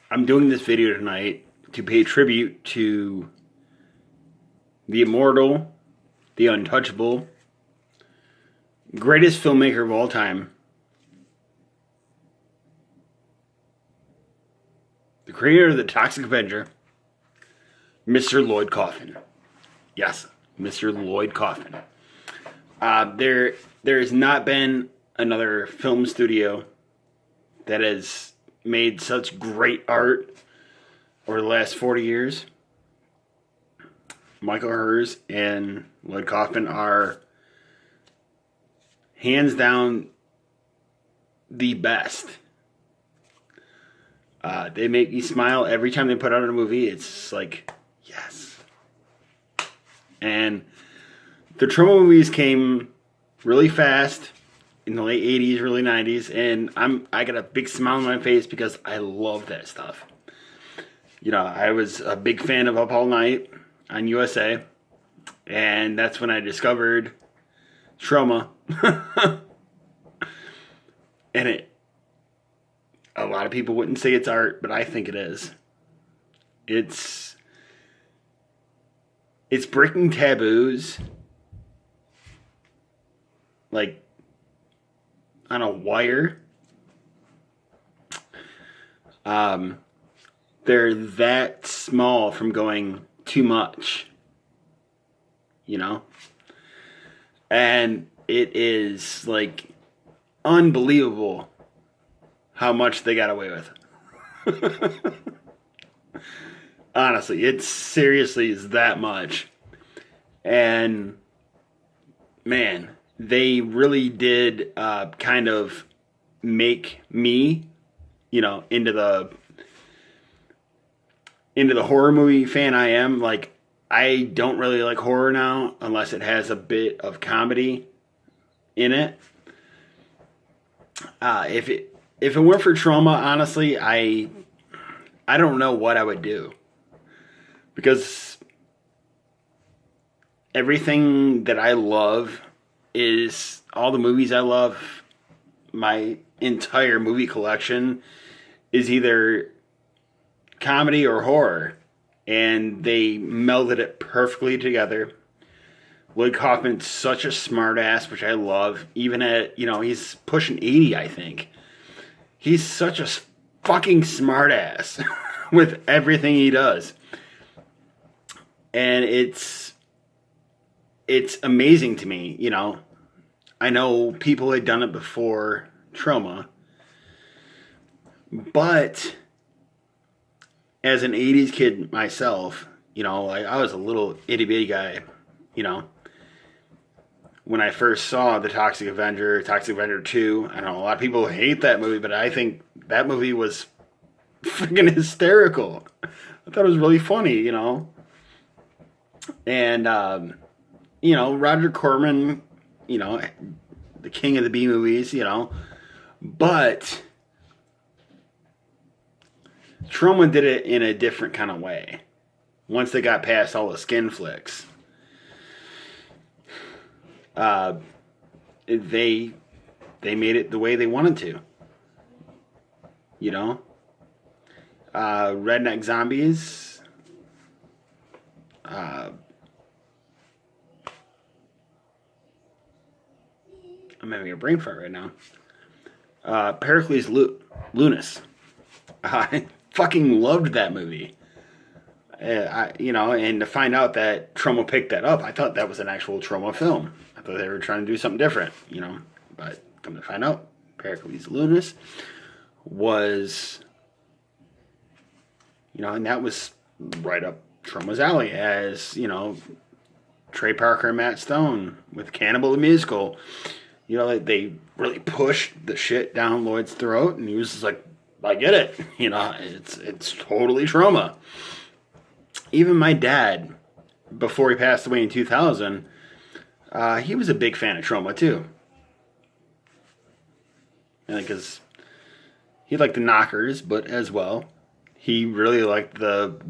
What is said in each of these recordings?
I'm doing this video tonight to pay tribute to the immortal, the untouchable, greatest filmmaker of all time, the creator of The Toxic Avenger, Mr. Lloyd Kaufman. Yes, Mr. Lloyd Kaufman. There has not been another film studio that has made such great art over the last 40 years. Michael Hers and Lloyd Kaufman are hands down the best. They make me smile every time they put out a movie. It's like, yes. And the Troma movies came really fast in the late 80s, early 90s, and I got a big smile on my face because I love that stuff. You know, I was a big fan of Up All Night on USA, and that's when I discovered Troma. And a lot of people wouldn't say it's art, but I think it is. It's breaking taboos, like on a wire. They're that small from going too much, you know? And it is like unbelievable how much they got away with. Honestly, it seriously is that much. And man, they really did kind of make me, you know, into the horror movie fan I am. Like, I don't really like horror now unless it has a bit of comedy in it. If it weren't for Troma, honestly, I don't know what I would do. Because everything that I love is all the movies I love. My entire movie collection is either comedy or horror, and they melded it perfectly together. Lloyd Kaufman's such a smart ass, which I love. Even at, you know, he's pushing 80, I think. He's such a fucking smart ass with everything he does. And it's amazing to me, you know. I know people had done it before Troma, but as an 80s kid myself, you know, like I was a little itty bitty guy, you know. When I first saw The Toxic Avenger, Toxic Avenger 2, I know a lot of people hate that movie, but I think that movie was freaking hysterical. I thought it was really funny, you know. And, you know, Roger Corman, you know, the king of the B movies, you know. But Troma did it in a different kind of way. Once they got past all the skin flicks. They made it the way they wanted to. You know? Redneck Zombies. I'm having a brain fart right now. Pericles Lunas. I fucking loved that movie. You know, and to find out that Troma picked that up, I thought that was an actual Troma film. I thought they were trying to do something different, you know. But come to find out, Pericles Lunas was, you know, and that was right up Troma's alley, as, you know, Trey Parker and Matt Stone with Cannibal the Musical. You know, they really pushed the shit down Lloyd's throat, and he was just like, I get it. You know, it's totally Troma. Even my dad, before he passed away in 2000, he was a big fan of Troma too. Because he liked the knockers, but as well, he really liked the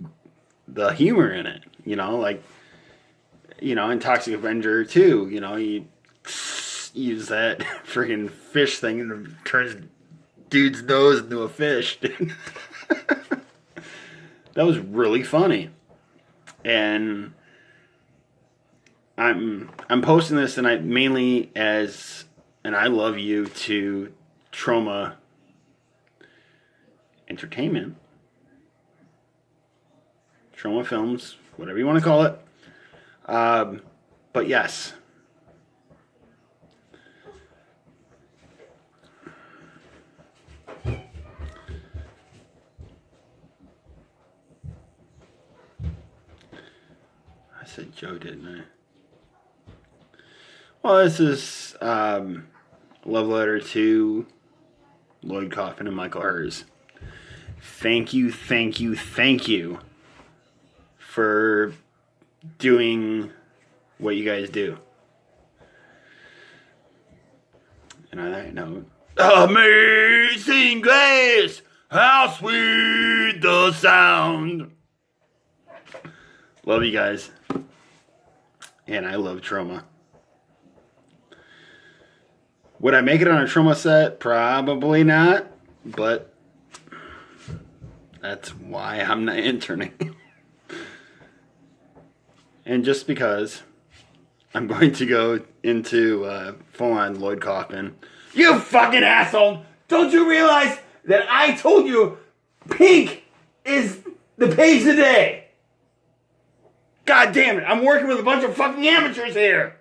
humor in it. You know, like, you know, in Toxic Avenger 2, you know, he used that freaking fish thing and turns dude's nose into a fish. That was really funny. And I'm posting this tonight mainly as an I love you to Troma Entertainment. Troma Films, whatever you want to call it. But yes. I said Joe, didn't I? Well, this is love letter to Lloyd Kaufman and Michael Hers. Thank you for doing what you guys do. And on that note, amazing grace, how sweet the sound. Love you guys. And I love Troma. Would I make it on a Troma set? Probably not. But that's why I'm not interning. And just because I'm going to go into full-on Lloyd Kaufman. You fucking asshole! Don't you realize that I told you pink is the page today? God damn it, I'm working with a bunch of fucking amateurs here!